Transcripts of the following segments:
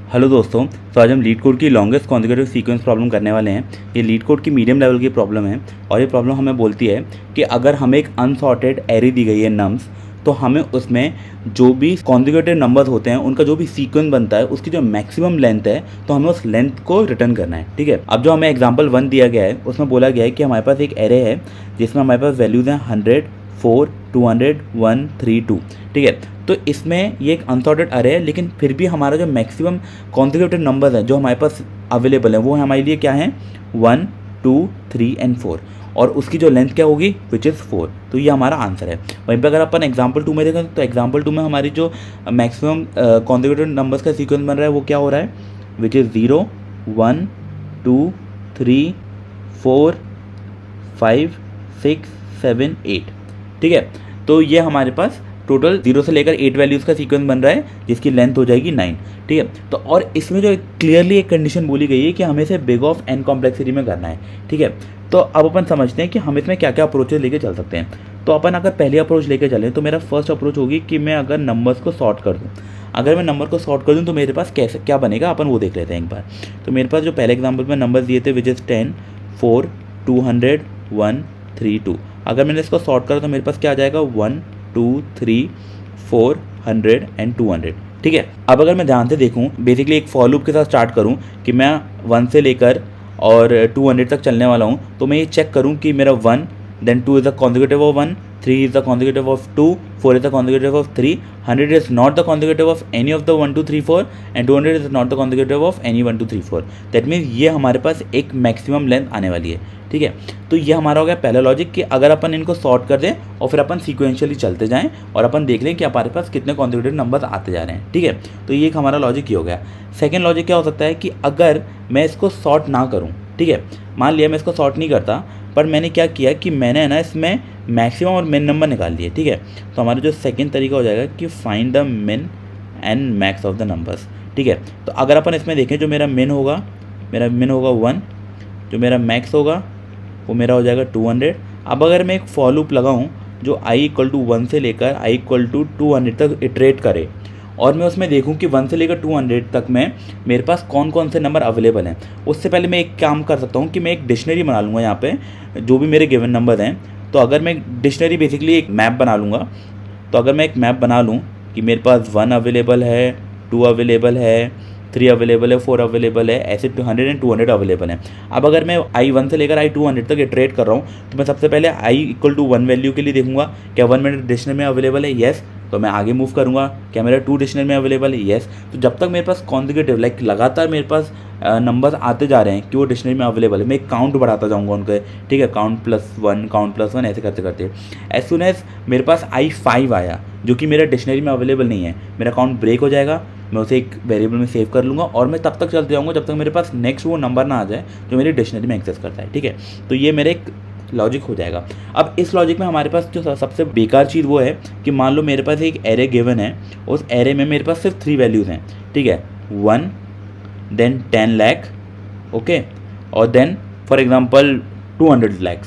Hello दोस्तों, तो आज हम लीड कोड की लॉन्गेस्ट कॉन्जिक्यूटिव सीक्वेंस प्रॉब्लम करने वाले हैं। ये लीड कोड की मीडियम लेवल की प्रॉब्लम है और ये प्रॉब्लम हमें बोलती है कि अगर हमें एक अनसॉर्टेड एरे दी गई है नम्स, तो हमें उसमें जो भी कॉन्जिक्यूटिव नंबर्स होते हैं उनका जो भी सीक्वेंस बनता है उसकी जो मैक्सिमम लेंथ है तो हमें उस लेंथ को रिटर्न करना है। ठीक है, अब जो हमें एग्जाम्पल 1 दिया गया है उसमें बोला गया है कि हमारे पास एक एरे है जिसमें हमारे पास वैल्यूज़ हैं 100, 4, 200, 1, 3, 2। ठीक है, तो इसमें ये एक अनसॉर्टेड अरे है, लेकिन फिर भी हमारा जो मैक्सिमम कॉन्जिक्यूटिव नंबर्स है जो हमारे पास अवेलेबल है वो हमारे लिए क्या है 1, 2, 3 एंड 4, और उसकी जो लेंथ क्या होगी विच इज़ 4। तो ये हमारा आंसर है। वहीं पे अगर अपन एग्जाम्पल 2 में देखें तो एग्जाम्पल 2 में हमारी जो मैक्सिमम कॉन्जिक्यूटिव नंबर्स का सीक्वेंस बन रहा है वो क्या हो रहा है विच इज़ 0, 1, 2, 3, 4, 5, 6, 7, 8। ठीक है, तो ये हमारे पास टोटल 0 से लेकर 8 वैल्यूज़ का सीक्वेंस बन रहा है जिसकी लेंथ हो जाएगी 9। ठीक है, तो और इसमें जो क्लियरली एक कंडीशन बोली गई है कि हमें इसे बिग ऑफ एन कॉम्प्लेक्सिटी में करना है। ठीक है, तो अब अपन समझते हैं कि हम इसमें क्या क्या अप्रोचेज लेके चल सकते हैं। तो अपन अगर पहली अप्रोच लेके चलें तो मेरा फर्स्ट अप्रोच होगी कि मैं अगर नंबर्स को सॉर्ट कर दूँ। अगर मैं नंबर को सॉर्ट कर दूँ तो मेरे पास कैसे क्या बनेगा अपन वो देख लेते हैं एक बार। तो मेरे पास जो पहले एग्जाम्पल में नंबर दिए थे विच इज़ 10, 4, 200, 1, 3, 2। अगर मैंने इसको सॉर्ट करा तो मेरे पास क्या आ जाएगा 1, 2, 3, 4, 100 एंड 200। ठीक है, अब अगर मैं ध्यान से देखूं बेसिकली एक फॉर लूप के साथ स्टार्ट करूं कि मैं 1 से लेकर और 200 तक चलने वाला हूं, तो मैं ये चेक करूं कि मेरा 1 then 2 is the consecutive of 1, 3 is the consecutive of 2, 4 is the consecutive of 3, 100 is not the consecutive of any of the 1, 2, 3, 4 and 200 is not the consecutive of any 1, 2, 3, 4। That means ये हमारे पास एक maximum length आने वाली है। ठीक है, तो ये हमारा हो गया पहला लॉजिक कि अगर अपन इनको सॉर्ट कर दें और फिर अपन सीक्वेंशियली चलते जाएं और अपन देख लें कि हमारे पास कितने कॉन्जिक्यूटिव नंबर्स आते जा रहे हैं। ठीक है, तो ये एक हमारा लॉजिक ही हो गया। सेकेंड लॉजिक क्या हो सकता है कि अगर मैं इसको सॉर्ट ना करूँ, ठीक है, मान लिया मैं इसको सॉर्ट नहीं करता पर मैंने क्या किया कि मैंने ना इसमें मैक्सिमम और मिन नंबर निकाल लिए। ठीक है, तो हमारा जो सेकंड तरीका हो जाएगा कि फाइंड द मिन and max of the numbers. ठीक है, तो अगर अपन इसमें देखें जो मेरा मिन होगा 1, जो मेरा मैक्स होगा वो मेरा हो जाएगा 200। अब अगर मैं एक फॉर लूप लगाऊँ जो i = 1 से लेकर i = 200 तक इटरेट करे और मैं उसमें देखूं कि 1 से लेकर 200 तक में मेरे पास कौन कौन से नंबर अवेलेबल हैं, उससे पहले मैं एक काम कर सकता हूं कि मैं एक डिक्शनरी बना लूँगा यहाँ पे जो भी मेरे गिवन नंबर हैं। तो अगर मैं डिक्शनरी बेसिकली एक मैप बना लूँगा, तो अगर मैं एक मैप बना लूँ कि मेरे पास 1 अवेलेबल है, 2 अवेलेबल है, 3 अवेलेबल है, 4 अवेलेबल है, ऐसे 100 एंड 200 अवेलेबल हैं। अब अगर मैं i 1 से लेकर i 200 तक इटरेट कर रहा हूँ तो मैं सबसे पहले i = 1 वैल्यू के लिए देखूंगा क्या 1 मेरे डिक्शनरी में अवेलेबल है, येस, तो मैं आगे मूव करूँगा क्या मेरा 2 डिक्शनरी में अवेलेबल है, येस। तो जब तक मेरे पास कॉन्जिक्यूटिव लाइक लगातार मेरे पास नंबर्स आते जा रहे हैं कि वो डिक्शनरी में अवेलेबल है, मैं एक काउंट बढ़ाता जाऊँगा उनके। ठीक है, काउंट +1 ऐसे करते करते एज सुन एज मेरे पास i 5 आया जो कि मेरा डिक्शनरी में अवेलेबल नहीं है, मेरा काउंट ब्रेक हो जाएगा, मैं उसे एक वेरिएबल में सेव कर लूँगा और मैं तब तक चलते जाऊँगा जब तक मेरे पास नेक्स्ट वो नंबर ना आ जाए जो मेरी डिक्शनरी में एक्सेस करता है। ठीक है, तो ये मेरा एक लॉजिक हो जाएगा। अब इस लॉजिक में हमारे पास जो सबसे बेकार चीज़ वो है कि मान लो मेरे पास एक एरे गिवन है, उस एरे में मेरे पास सिर्फ 3 वैल्यूज़ हैं। ठीक है, 1 देन 10 लाख, ओके, और देन फॉर एग्जांपल 200 लाख।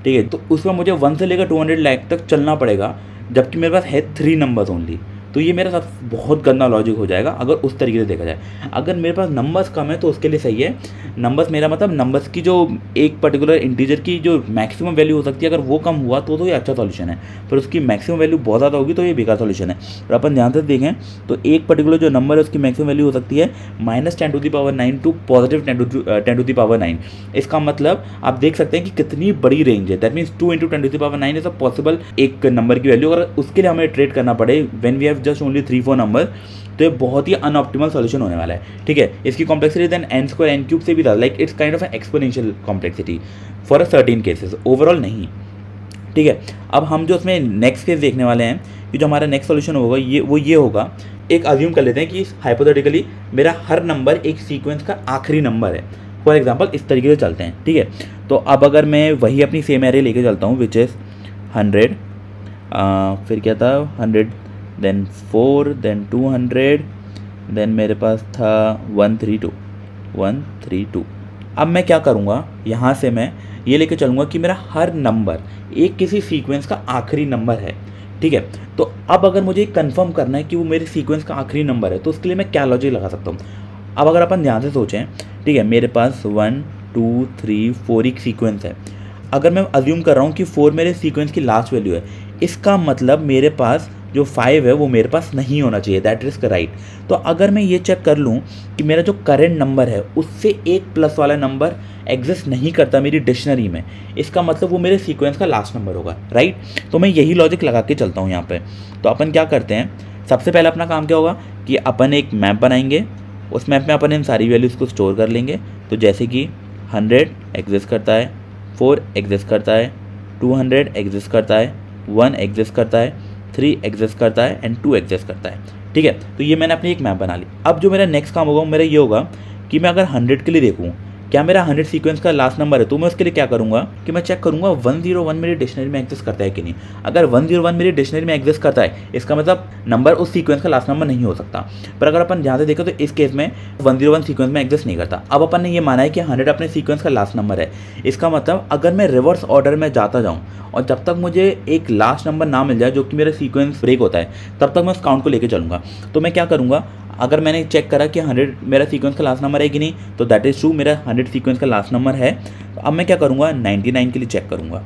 ठीक है, तो उसमें मुझे 1 से लेकर 200 लाख तक चलना पड़ेगा जबकि मेरे पास है 3 नंबर्स ओनली। तो ये मेरा साथ बहुत गंदा लॉजिक हो जाएगा अगर उस तरीके से देखा जाए। अगर मेरे पास नंबर्स कम है तो उसके लिए सही है। नंबर्स मेरा मतलब नंबर्स की जो एक पर्टिकुलर इंटीजर की जो मैक्सिमम वैल्यू हो सकती है अगर वो कम हुआ तो ये अच्छा सॉल्यूशन है, पर उसकी मैक्सिमम वैल्यू बहुत ज़्यादा होगी तो ये बेकार सॉल्यूशन है। और अपन ध्यान से देखें तो एक पर्टिकुलर जो नंबर है उसकी मैक्सिमम वैल्यू हो सकती है -10⁻9 टू +10⁻9। इसका मतलब आप देख सकते हैं कि कितनी बड़ी रेंज है। That means 2 × 10⁻9 is a possible एक नंबर की वैल्यू। अगर उसके लिए हमें ट्रेड करना पड़े when we have just only 3-4 number तो ये बहुत ही अनऑप्टिमल सॉल्यूशन होने वाला है। ठीक है, इसकी कॉम्प्लेक्सिटी देन n² n³ से भी ज़्यादा, like it's kind of exponential complexity for a certain cases, overall नहीं। ठीक है, अब हम जो इसमें नेक्स्ट केस देखने वाले हैं कि जो हमारा नेक्स्ट सॉल्यूशन होगा ये होगा, एक अज्यूम कर लेते हैं कि हाइपोथेटिकली मेरा हर नंबर एक सीक्वेंस का आखिरी नंबर है। फॉर एग्जाम्पल इस तरीके से चलते हैं। ठीक है, तो अब अगर मैं वही अपनी सेम एरे लेके चलता हूँ विच इज़ 100, फिर क्या था 100 देन 4 देन 200 देन मेरे पास था 132। अब मैं क्या करूँगा, यहाँ से मैं ये लेके चलूँगा कि मेरा हर नंबर एक किसी सीक्वेंस का आखिरी नंबर है। ठीक है, तो अब अगर मुझे कंफर्म करना है कि वो मेरे सीक्वेंस का आखिरी नंबर है तो उसके लिए मैं क्या लॉजिक लगा सकता हूँ। अब अगर अपन ध्यान से सोचें, ठीक है, मेरे पास 1 2 3 4 एक सीक्वेंस है। अगर मैं अज्यूम कर रहा हूँ कि 4 मेरे सीक्वेंस की लास्ट वैल्यू है, इसका मतलब मेरे पास जो 5 है वो मेरे पास नहीं होना चाहिए, दैट इज़ राइट। तो अगर मैं ये चेक कर लूँ कि मेरा जो करेंट नंबर है उससे एक प्लस वाला नंबर एग्जिस्ट नहीं करता मेरी डिक्शनरी में, इसका मतलब वो मेरे सीक्वेंस का लास्ट नंबर होगा, राइट। तो मैं यही लॉजिक लगा के चलता हूँ यहाँ पे। तो अपन क्या करते हैं, सबसे पहले अपना काम क्या होगा कि अपन एक मैप बनाएंगे, उस मैप में अपन इन सारी वैल्यूज़ को स्टोर कर लेंगे। तो जैसे कि 100 एग्जिस्ट करता है, 4 एग्जिस्ट करता है, 200 एग्जिस्ट करता है, 1 एग्जिस्ट करता है, 3 एग्जिस्ट करता है एंड 2 एग्जिस्ट करता है, ठीक है। तो ये मैंने अपनी एक मैप बना ली। अब जो मेरा नेक्स्ट काम होगा मेरा ये होगा कि मैं अगर 100 के लिए देखूँ क्या मेरा 100 सीक्वेंस का लास्ट नंबर है, तो मैं उसके लिए क्या करूँगा कि मैं चेक करूँगा 101 मेरी डिक्शनरी में एग्जिस्ट करता है कि नहीं। अगर 101 मेरी डिक्शनरी में एग्जिस्ट करता है, इसका मतलब नंबर उस सीक्वेंस का लास्ट नंबर नहीं हो सकता। पर अगर अपन ध्यान से देखें तो इस केस में 101 सीक्वेंस में एग्जिस्ट नहीं करता। अब अपन ने ये माना है कि 100 अपने सीक्वेंस का लास्ट नंबर है, इसका मतलब अगर मैं रिवर्स ऑर्डर में जाता जाऊँ और जब तक मुझे एक लास्ट नंबर ना मिल जाए जो कि मेरा सीक्वेंस ब्रेक होता है, तब तक मैं उस काउंट को लेके चलूँगा। तो मैं क्या करूँगा, अगर मैंने चेक करा कि 100 मेरा सीक्वेंस का लास्ट नंबर है कि नहीं, तो दैट इज़ ट्रू, मेरा 100 सीक्वेंस का लास्ट नंबर है। तो अब मैं क्या करूँगा, 99 के लिए चेक करूँगा।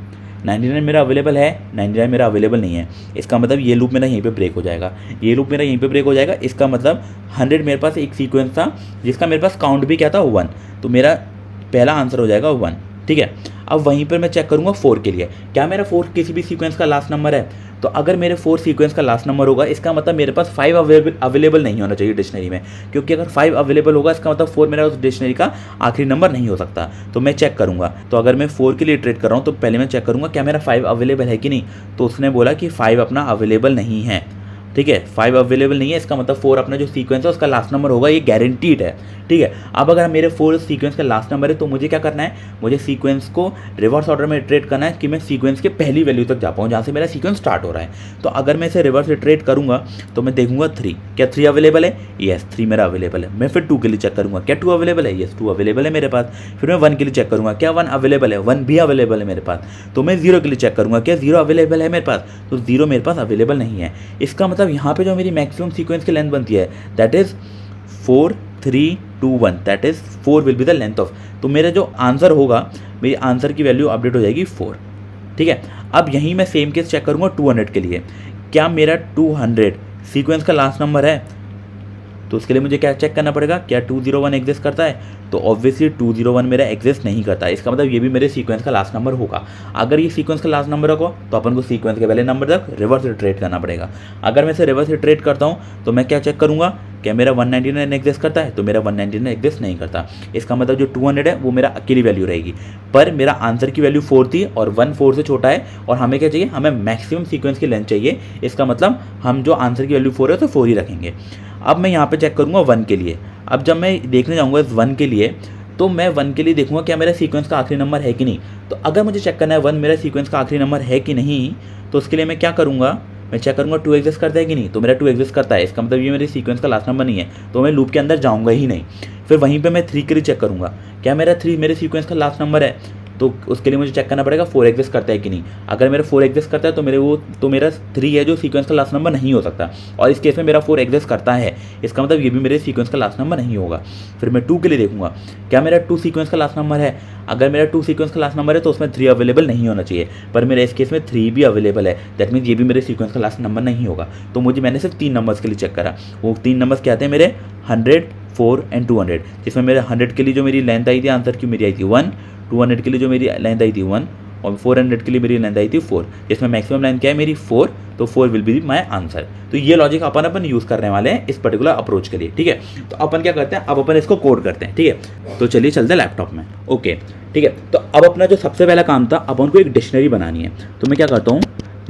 99 मेरा अवेलेबल है, 99 मेरा अवेलेबल नहीं है, इसका मतलब ये लूप मेरा यहीं पे ब्रेक हो जाएगा, ये लूप मेरा यहीं पे ब्रेक हो जाएगा। इसका मतलब 100 मेरे पास एक सीक्वेंस था जिसका मेरे पास काउंट भी क्या था 1, तो मेरा पहला आंसर हो जाएगा 1, ठीक है। अब वहीं पर मैं चेक करूँगा 4 के लिए, क्या मेरा 4 किसी भी सीक्वेंस का लास्ट नंबर है। तो अगर मेरे 4 सीक्वेंस का लास्ट नंबर होगा, इसका मतलब मेरे पास 5 अवेलेबल नहीं होना चाहिए डिक्शनरी में, क्योंकि अगर 5 अवेलेबल होगा इसका मतलब 4 मेरा उस डिक्शनरी का आखिरी नंबर नहीं हो सकता। तो मैं चेक करूँगा, तो अगर मैं 4 के लिए ट्रेड कर रहा हूँ तो पहले मैं चेक करूँगा क्या मेरा 5 अवेलेबल है कि नहीं। तो उसने बोला कि 5 अपना अवेलेबल नहीं है, ठीक है, 5 अवेलेबल नहीं है, इसका मतलब 4 अपना जो सीक्वेंस है उसका लास्ट नंबर होगा, ये गारंटीड है, ठीक है। अब अगर मेरे 4 सीक्वेंस का लास्ट नंबर है तो मुझे क्या करना है, मुझे सीक्वेंस को रिवर्स ऑर्डर में इटरेट करना है कि मैं सीक्वेंस के पहली वैल्यू तक जा पाऊँ जहाँ से मेरा सीक्वेंस स्टार्ट हो रहा है। तो अगर मैं इसे रिवर्स इटरेट करूँगा तो मैं देखूंगा 3, क्या 3 अवेलेबल है, येस 3 मेरा अवेलेबल है। मैं फिर 2 के लिए चेक करूँगा, क्या 2 अवेलेबल है, येस 2 अवेलेबल है मेरे पास। फिर मैं 1 के लिए चेक करूँगा, क्या 1 अवेलेबल है, 1 भी अवेलेबल है मेरे पास। तो मैं 0 के लिए चेक करूँगा, क्या 0 अवेलेबल है मेरे पास, तो 0 मेरे पास अवेलेबल नहीं है। इसका मतलब यहाँ पे जो मेरी मैक्सिमम सीक्वेंस की लेंथ बनती है that is 4 3 2 1, that is 4 will be the length of. तो मेरा जो आंसर होगा, मेरी आंसर की वैल्यू अपडेट हो जाएगी 4, ठीक है। अब यहीं मैं सेम केस चेक करूँगा 200 के लिए, क्या मेरा 200 सीक्वेंस का लास्ट नंबर है। तो उसके लिए मुझे क्या चेक करना पड़ेगा, क्या 201 एग्जिस्ट करता है। तो ऑब्वियसली 201 मेरा एग्जिस्ट नहीं करता, इसका मतलब ये भी मेरे सीक्वेंस का लास्ट नंबर होगा। अगर ये सीक्वेंस का लास्ट नंबर होगा तो अपन को सीक्वेंस के पहले नंबर तक रिवर्स इटरेट करना पड़ेगा। अगर मैं इसे रिवर्स इटरेट करता हूँ तो मैं क्या चेक करूँगा, क्या मेरा 199 एग्जिस्ट करता है, तो मेरा 199 एग्जिस्ट नहीं करता। इसका मतलब जो 200 है वो मेरा अकेली वैल्यू रहेगी। पर मेरा आंसर की वैल्यू 4 थी और 1 4 से छोटा है, और हमें क्या चाहिए, हमें मैक्सिमम सीक्वेंस की लेंथ चाहिए। इसका मतलब हम जो आंसर की वैल्यू 4 है तो 4 ही रखेंगे। अब मैं यहाँ पे चेक करूँगा 1 के लिए। अब जब मैं देखने जाऊँगा इस 1 के लिए, तो मैं 1 के लिए देखूँगा क्या मेरा सीक्वेंस का आखिरी नंबर है कि नहीं। तो अगर मुझे चेक करना है 1 मेरा सीक्वेंस का आखिरी नंबर है कि नहीं, तो उसके लिए मैं क्या करूँगा, मैं चेक करूँगा 2 एग्जिस्ट करता है कि नहीं। तो मेरा 2 एग्जिस्ट करता है, इसका मतलब ये मेरे सीक्वेंस का लास्ट नंबर नहीं है, तो मैं लूप के अंदर जाऊँगा ही नहीं। फिर वहीं पे मैं 3 के लिए चेक करूँगा, क्या मेरा 3 मेरे सीक्वेंस का लास्ट नंबर है। तो उसके लिए मुझे चेक करना पड़ेगा 4 एग्जिस्ट करता है कि नहीं। अगर मेरा 4 एग्जिस्ट करता है तो मेरा 3 है जो सीक्वेंस का लास्ट नंबर नहीं हो सकता, और इस केस में मेरा 4 एग्जिस्ट करता है, इसका मतलब ये भी मेरे सीक्वेंस का लास्ट नंबर नहीं होगा। फिर मैं 2 के लिए देखूंगा, क्या मेरा 2 सीक्वेंस का लास्ट नंबर है। अगर मेरा 2 सीक्वेंस का लास्ट नंबर है तो उसमें 3 अवेलेबल नहीं होना चाहिए, पर मेरे इस केस में 3 भी अवेलेबल है, दैट मीन्स ये भी मेरे सीक्वेंस का लास्ट नंबर नहीं होगा। तो मैंने सिर्फ 3 नंबर्स के लिए चेक करा। वो 3 नंबर्स क्या आते हैं मेरे, 100 4 एंड 200, जिसमें मेरे 100 के लिए जो मेरी लेंथ आई थी आंसर की मेरी आई थी 1, 200 के लिए जो मेरी लेंथ आई थी 1, और 400 के लिए मेरी लेंथ आई थी 4, जिसमें मैक्सिमम लेंथ क्या है मेरी 4, तो 4 विल बी माय आंसर। तो ये लॉजिक अपन यूज़ करने वाले हैं इस पर्टिकुलर अप्रोच के लिए, ठीक है। तो अपन क्या करते हैं, अब अपन इसको कोड करते हैं, ठीक है। तो चलिए चलते हैं लैपटॉप में, ओके, ठीक है। तो अब अपना जो सबसे पहला काम था, अपन को एक डिक्शनरी बनानी है। तो मैं क्या करता हूँ,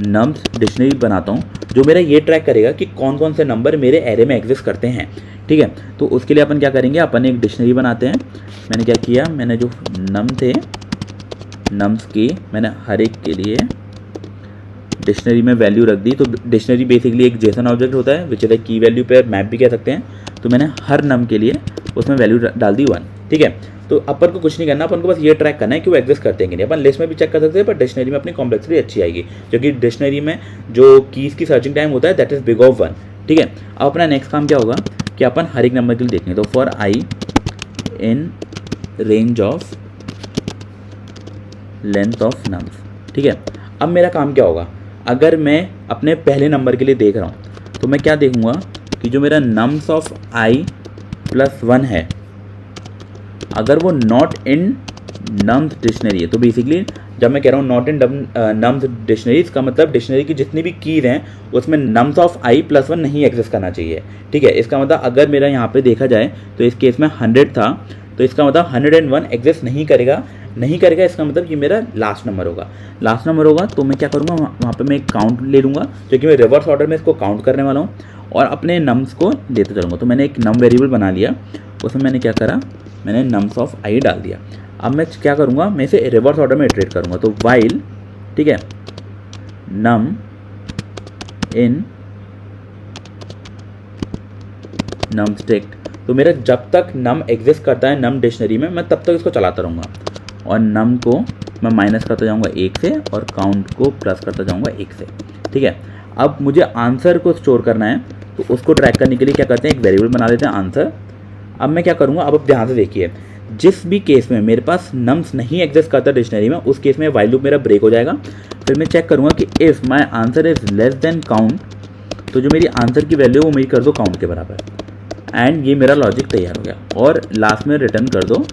नम्स डिक्शनरी बनाता हूँ जो मेरा ये ट्रैक करेगा कि कौन कौन से नंबर मेरे एरे में एग्जिस्ट करते हैं, ठीक है। तो उसके लिए अपन क्या करेंगे, अपन एक डिक्शनरी बनाते हैं। मैंने क्या किया, मैंने जो नम थे नम्स की मैंने हर एक के लिए डिक्शनरी में वैल्यू रख दी। तो डिक्शनरी बेसिकली एक जेसन ऑब्जेक्ट होता है विच इज की वैल्यू पे मैप भी कह सकते हैं। तो मैंने हर नम के लिए उसमें वैल्यू डाल दी 1, ठीक है। तो अपन को कुछ नहीं करना, अपन को बस ये ट्रैक करना है कि वो एग्जिस्ट करते हैं कि नहीं। अपन लिस्ट में भी चेक कर सकते हैं, पर डिक्शनरी में अपनी कॉम्प्लेक्सिटी अच्छी आएगी, क्योंकि डिक्शनरी में जो कीज़ की सर्चिंग टाइम होता है दैट इज बिग ऑफ 1, ठीक है। अब अपना नेक्स्ट काम क्या होगा, कि अपन हर एक नंबर के लिए देखेंगे। तो for I in range of length of nums, ठीक है। अब मेरा काम क्या होगा, अगर मैं अपने पहले नंबर के लिए देख रहा हूँ तो मैं क्या देखूँगा कि जो मेरा नम्स ऑफ आई प्लस 1 है, अगर वो नॉट इन नम्स डिक्शनरी है, तो बेसिकली जब मैं कह रहा हूँ नॉट इन नम्स डिक्शनरी, इसका मतलब डिक्शनरी की जितनी भी कीज हैं उसमें नम्स ऑफ आई प्लस 1 नहीं एग्जिस्ट करना चाहिए, ठीक है। इसका मतलब अगर मेरा यहाँ पे देखा जाए तो इस केस में 100 था, तो इसका मतलब 101 एग्जिस्ट नहीं करेगा। इसका मतलब ये मेरा लास्ट नंबर होगा। तो मैं क्या करूँगा, वहाँ पे मैं एक काउंट ले लूँगा, क्योंकि मैं रिवर्स ऑर्डर में इसको काउंट करने वाला हूँ और अपने नम्स को लेते चलूँगा। तो मैंने एक नम वेरिएबल बना लिया, उसमें मैंने क्या करा, मैंने नम्स ऑफ आई डाल दिया। अब मैं क्या करूँगा, मैं इसे रिवर्स ऑर्डर में इटरेट करूँगा। तो वाइल, ठीक है, नम इन नम स्टिक, तो मेरा जब तक नम एग्जिस्ट करता है नम डिक्शनरी में, मैं तब तक इसको चलाता रहूँगा और नम को मैं माइनस करता जाऊँगा 1 से और काउंट को प्लस करता जाऊँगा 1 से, ठीक है। अब मुझे आंसर को स्टोर करना है, तो उसको ट्रैक करने के लिए क्या करते हैं, एक वेरिएबल बना देते हैं आंसर। अब मैं क्या करूँगा, अब ध्यान से देखिए, जिस भी केस में मेरे पास नम्स नहीं एग्जिस्ट करता डिक्शनरी में, उस केस में वाइल लूप मेरा ब्रेक हो जाएगा। फिर मैं चेक करूँगा कि if my answer is less than count, तो जो मेरी आंसर की वैल्यू है वो मेरी कर दो काउंट के बराबर, एंड ये मेरा लॉजिक तैयार हो गया। और लास्ट में रिटर्न कर दो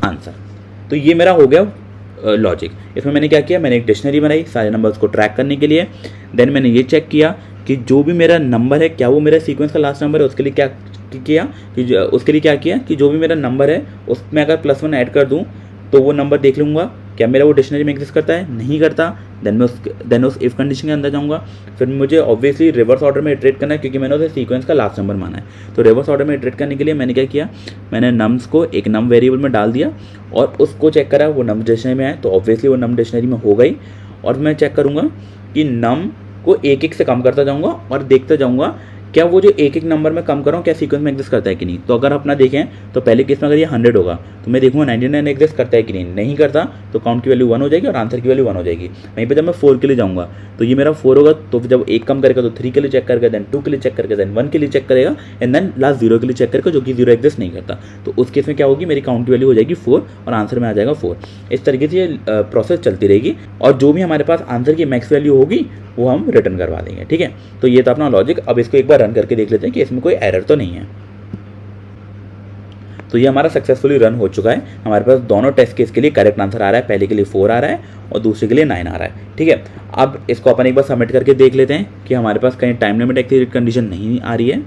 आंसर। तो ये मेरा हो गया लॉजिक। इसमें मैंने क्या किया, मैंने एक डिक्शनरी बनाई सारे नंबर्स को ट्रैक करने के लिए। देन मैंने ये चेक किया कि जो भी मेरा नंबर है क्या वो मेरा सीक्वेंस का लास्ट नंबर है, उसके लिए क्या किया कि जो भी मेरा नंबर है उसमें अगर +1 ऐड कर दूं तो वो नंबर देख लूँगा क्या मेरा वो डिक्शनरी में एग्जिस्ट करता है, नहीं करता, देन उस इफ़ कंडीशन के अंदर जाऊँगा। फिर मुझे ऑब्वियसली रिवर्स ऑर्डर में इटरेट करना है, क्योंकि मैंने उसे सीक्वेंस का लास्ट नंबर माना है। तो रिवर्स ऑर्डर में इटरेट करने के लिए मैंने क्या किया, मैंने नम्स को एक नम वेरिएबल में डाल दिया और उसको चेक करा वो नम डिक्शनरी में आए, तो ऑब्वियसली वो नम डिक्शनरी में हो गई। और मैं चेक करूँगा कि नम को एक एक से कम करता जाऊँगा और देखता जाऊँगा क्या वो जो एक एक नंबर में कम कर रहा हूँ क्या सीक्वेंस में एग्जिस्ट करता है कि नहीं। तो अगर अपना देखें तो पहले केस में अगर ये 100 होगा तो मैं देखूँगा 99 एग्जिस्ट करता है कि नहीं करता, तो काउंट की वैल्यू 1 हो जाएगी और आंसर की वैल्यू 1 हो जाएगी। वहीं पे जब मैं 4 के लिए जाऊँगा तो ये मेरा 4 होगा, तो जब एक कम करेगा तो 3 के लिए चेक करेगा, देन 2 के लिए चेक करेगा, देन 1 के लिए चेक करेगा, एंड देन लास्ट 0 के लिए चेक करेगा, जो कि 0 एग्जिस्ट नहीं करता। तो उस केस में क्या होगी, मेरी काउंट की वैल्यू हो जाएगी 4 और आंसर में आ जाएगा 4। इस तरीके से ये प्रोसेस चलती रहेगी और जो भी हमारे पास आंसर की मैक्स वैल्यू होगी वो हम रिटर्न करवा देंगे, ठीक है। तो ये था अपना लॉजिक। अब इसको एक बार रन करके देख लेते हैं कि इसमें कोई एरर तो नहीं है। तो ये हमारा सक्सेसफुली रन हो चुका है। हमारे पास दोनों टेस्ट केस के लिए करेक्ट आंसर आ रहा है, पहले के लिए 4 आ रहा है और दूसरे के लिए 9 आ रहा है, ठीक है। अब इसको अपन एक बार सबमिट करके देख लेते हैं कि हमारे पास कहीं टाइम लिमिट एक्सीड कंडीशन नहीं आ रही है।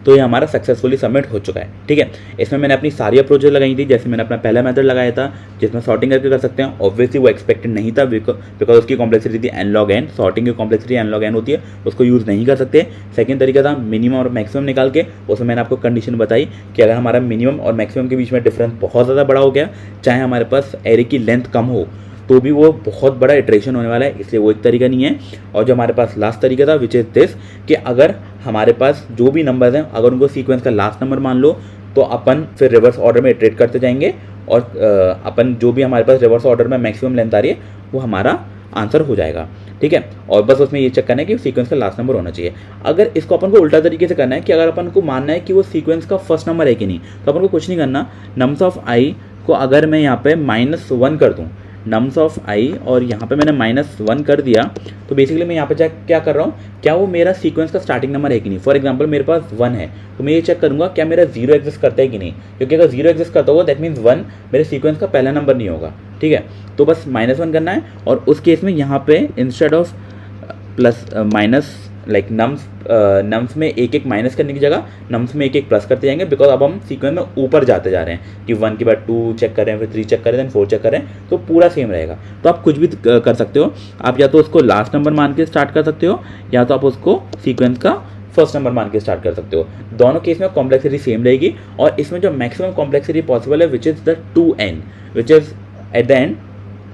तो ये हमारा सक्सेसफुली सबमिट हो चुका है, ठीक है। इसमें मैंने अपनी सारी अप्रोचेस लगाई थी, जैसे मैंने अपना पहला मेथड लगाया था जिसमें सॉर्टिंग करके कर सकते हैं। ऑब्वियसली वो एक्सपेक्टेड नहीं था बिकॉज उसकी कॉम्प्लेक्सिटी थी n log n, सॉर्टिंग की कॉम्प्लेक्सिटी n log n होती है, उसको यूज़ नहीं कर सकते। सेकंड तरीका था मिनिमम और मैक्सिमम निकाल के, उसमें मैंने आपको कंडीशन बताई कि अगर हमारा मिनिमम और मैक्सिमम के बीच में डिफरेंस बहुत ज़्यादा बड़ा हो गया, चाहे हमारे पास एरे की लेंथ कम हो, तो भी वो बहुत बड़ा इटरेशन होने वाला है, इसलिए वो एक तरीका नहीं है। और जो हमारे पास लास्ट तरीका था विच इज़ दिस, कि अगर हमारे पास जो भी नंबर्स हैं अगर उनको सीक्वेंस का लास्ट नंबर मान लो तो अपन फिर रिवर्स ऑर्डर में इटरेट करते जाएंगे और अपन जो भी हमारे पास रिवर्स ऑर्डर में मैक्सिमम लेंथ आ रही है वो हमारा आंसर हो जाएगा, ठीक है। और बस उसमें ये चेक करना है कि सीक्वेंस का लास्ट नंबर होना चाहिए। अगर इसको अपन को उल्टा तरीके से करना है कि अगर अपन को मानना है कि वो सीक्वेंस का फर्स्ट नंबर है कि नहीं, तो अपन को कुछ नहीं करना। नम्स ऑफ आई को अगर मैं यहाँ पे -1 कर दूँ, नम्स ऑफ आई और यहाँ पे मैंने -1 कर दिया, तो बेसिकली मैं यहाँ पे क्या कर रहा हूँ, क्या वो मेरा सीक्वेंस का स्टार्टिंग नंबर है कि नहीं। फॉर एग्जांपल मेरे पास 1 है तो मैं ये चेक करूँगा क्या मेरा 0 एग्जिस्ट करता है कि नहीं, क्योंकि अगर 0 एग्जिस्ट करता होगा दैट मीन्स 1 मेरे सीक्वेंस का पहला नंबर नहीं होगा, ठीक है। तो बस -1 करना है और उस केस में यहाँ पे instead of plus minus like nums में एक माइनस करने की जगह नम्स में एक प्लस करते जाएंगे, बिकॉज अब हम सीक्वेंस में ऊपर जाते जा रहे हैं कि 1 के बाद 2 चेक कर रहे हैं, फिर 3 चेक कर रहे हैं, 4 चेक कर रहे हैं, तो पूरा सेम रहेगा। तो आप कुछ भी कर सकते हो, आप या तो उसको लास्ट नंबर मान के स्टार्ट कर सकते हो या तो आप उसको सीक्वेंस का फर्स्ट नंबर मान के स्टार्ट कर सकते हो। दोनों केस में कॉम्प्लेक्सिटी सेम रहेगी और इसमें जो मैक्सिमम कॉम्प्लेक्सिटी पॉसिबल है which is the 2n, which is at the end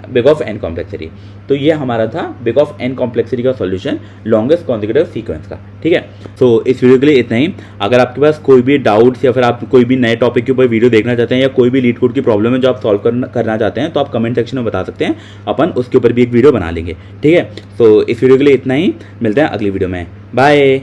big of n complexity. तो ये हमारा था बिग ऑफ एन कॉम्प्लेक्सिटी का सॉल्यूशन लॉन्गेस्ट कॉन्जिक्यूटिव सीक्वेंस का। ठीक है, सो इस वीडियो के लिए इतना ही। अगर आपके पास कोई भी डाउट्स या फिर आप कोई भी नए टॉपिक के ऊपर वीडियो देखना चाहते हैं या कोई भी लीड कोड की प्रॉब्लम है जो आप सॉल्व करना चाहते हैं, तो आप कमेंट सेक्शन में बता सकते हैं, अपन उसके ऊपर भी एक वीडियो बना लेंगे। ठीक है, सो इस वीडियो के लिए इतना ही, मिलते हैं अगली वीडियो में, बाय।